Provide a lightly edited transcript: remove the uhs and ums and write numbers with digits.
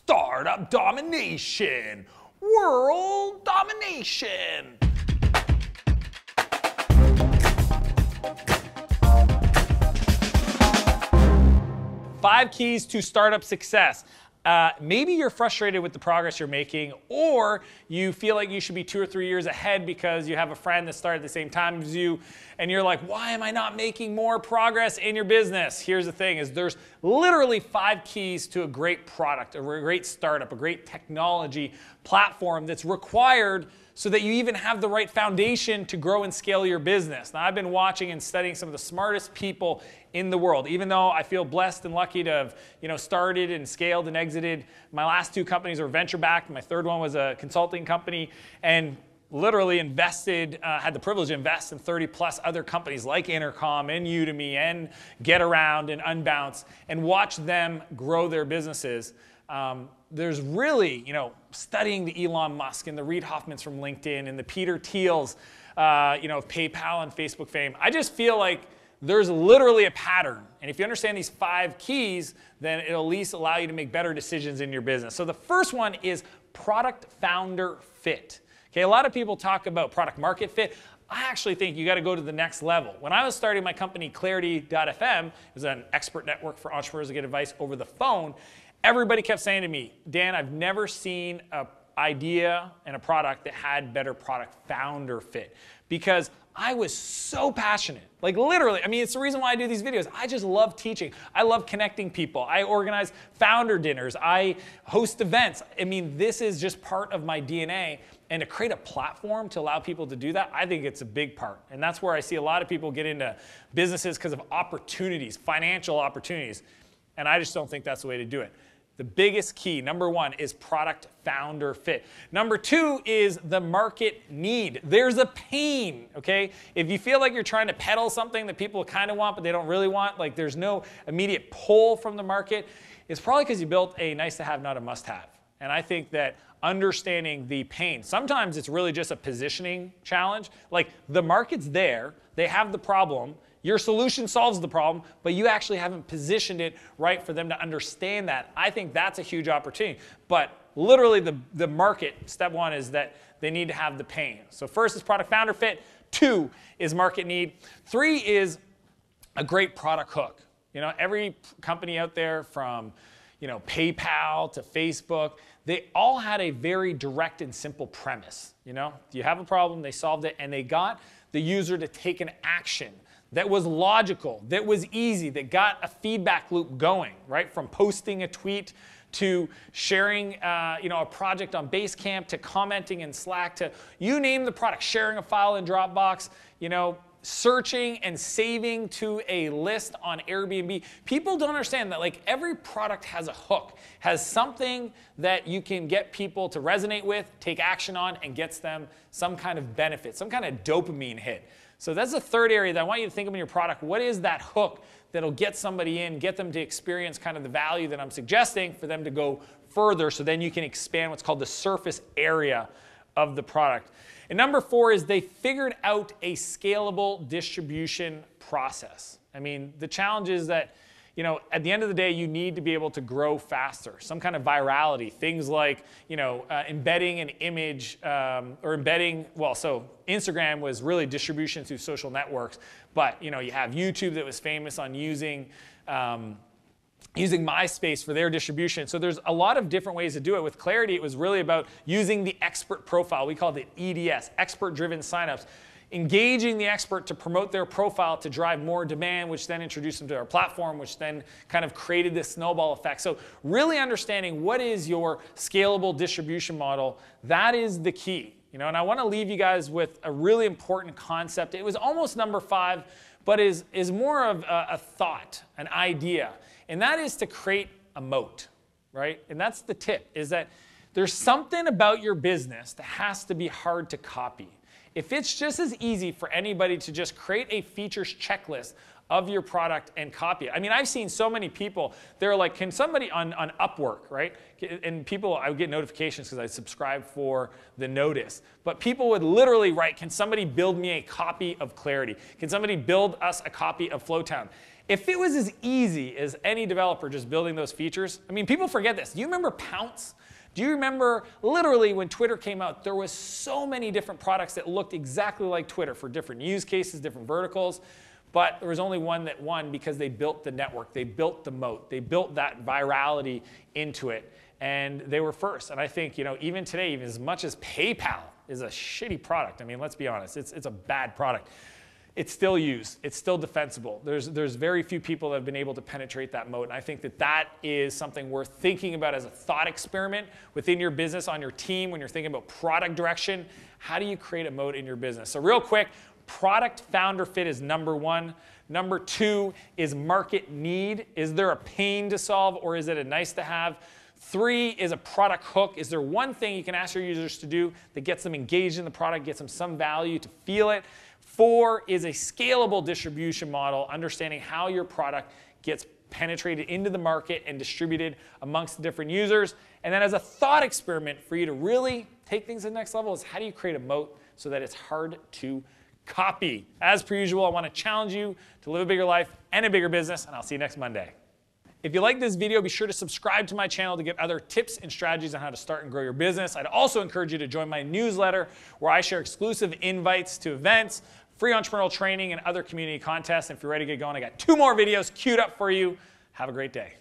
Startup domination, world domination. Five keys to startup success. Maybe you're frustrated with the progress you're making, or you feel like you should be 2 or 3 years ahead because you have a friend that started at the same time as you, and you're like, why am I not making more progress in your business? Here's the thing, is there's literally 5 keys to a great product, a great startup, a great technology platform that's required so that you even have the right foundation to grow and scale your business. Now, I've been watching and studying some of the smartest people in the world. Even though I feel blessed and lucky to have, started and scaled and exited. My last 2 companies were venture-backed. My third one was a consulting company, and literally invested, had the privilege to invest in 30 plus other companies like Intercom and Udemy and GetAround and Unbounce, and watch them grow their businesses. There's really, studying the Elon Musk and the Reid Hoffmans from LinkedIn and the Peter Thiels, of PayPal and Facebook fame. I just feel like there's literally a pattern. And if you understand these 5 keys, then it'll at least allow you to make better decisions in your business. So the first one is product founder fit. Okay, a lot of people talk about product market fit. I actually think you got to go to the next level. When I was starting my company, Clarity.fm, it was an expert network for entrepreneurs to get advice over the phone. Everybody kept saying to me, Dan, I've never seen an idea and a product that had better product founder fit, because I was so passionate. Like literally, it's the reason why I do these videos. I just love teaching. I love connecting people. I organize founder dinners. I host events. This is just part of my DNA. And to create a platform to allow people to do that, I think it's a big part. And that's where I see a lot of people get into businesses because of opportunities, financial opportunities. And I just don't think that's the way to do it. The biggest key, number 1, is product founder fit. Number 2 is the market need. There's a pain, okay? If you feel like you're trying to peddle something that people kind of want but they don't really want, like there's no immediate pull from the market, it's probably because you built a nice to have, not a must have. And I think that understanding the pain, sometimes it's really just a positioning challenge. Like the market's there, they have the problem, your solution solves the problem, but you actually haven't positioned it right for them to understand that. I think that's a huge opportunity. But literally the market, step 1 is that they need to have the pain. So first is product founder fit. 2 is market need. 3 is a great product hook. Every company out there from PayPal to Facebook, they all had a very direct and simple premise. You have a problem, they solved it, and they got the user to take an action that was logical, that was easy, that got a feedback loop going, right? From posting a tweet to sharing a project on Basecamp, to commenting in Slack, to you name the product, sharing a file in Dropbox, searching and saving to a list on Airbnb. People don't understand that every product has a hook, has something that you can get people to resonate with, take action on, and gets them some kind of benefit, some kind of dopamine hit. So that's the third area that I want you to think of in your product. What is that hook that'll get somebody in, get them to experience kind of the value that I'm suggesting for them to go further, so then you can expand what's called the surface area of the product. And number 4 is they figured out a scalable distribution process. The challenge is that, at the end of the day, you need to be able to grow faster. Some kind of virality, things like, embedding an image or embedding, so Instagram was really distribution through social networks, but, you have YouTube that was famous on using MySpace for their distribution. So there's a lot of different ways to do it. With Clarity, it was really about using the expert profile. We called it EDS, expert-driven signups. Engaging the expert to promote their profile to drive more demand, which then introduced them to our platform, which then kind of created this snowball effect. So really understanding what is your scalable distribution model, that is the key. And I want to leave you guys with a really important concept. It was almost number 5, but is more of a thought, an idea. And that is to create a moat, right? And that's the tip, is that there's something about your business that has to be hard to copy. If it's just as easy for anybody to just create a features checklist of your product and copy it. I've seen so many people, they're like, can somebody on Upwork, right? And people, I would get notifications because I subscribe for the notice. But people would literally write, can somebody build me a copy of Clarity? Can somebody build us a copy of Flowtown? If it was as easy as any developer just building those features, I mean, people forget this. Do you remember Pounce? Do you remember literally when Twitter came out, there was so many different products that looked exactly like Twitter for different use cases, different verticals, but there was only one that won because they built the network, they built the moat, they built that virality into it, and they were first. And I think, even today, even as much as PayPal is a shitty product, I mean, let's be honest, it's a bad product. It's still used. It's still defensible. There's very few people that have been able to penetrate that moat. And I think that is something worth thinking about as a thought experiment within your business, on your team, when you're thinking about product direction. How do you create a moat in your business? So real quick, product founder fit is number one. Number two is market need. Is there a pain to solve, or is it a nice to have? Three is a product hook. Is there one thing you can ask your users to do that gets them engaged in the product, gets them some value to feel it? Four is a scalable distribution model, understanding how your product gets penetrated into the market and distributed amongst the different users. And then as a thought experiment for you to really take things to the next level is how do you create a moat so that it's hard to copy? As per usual, I want to challenge you to live a bigger life and a bigger business, and I'll see you next Monday. If you like this video, be sure to subscribe to my channel to get other tips and strategies on how to start and grow your business. I'd also encourage you to join my newsletter where I share exclusive invites to events, free entrepreneurial training, and other community contests. And if you're ready to get going, I got 2 more videos queued up for you. Have a great day.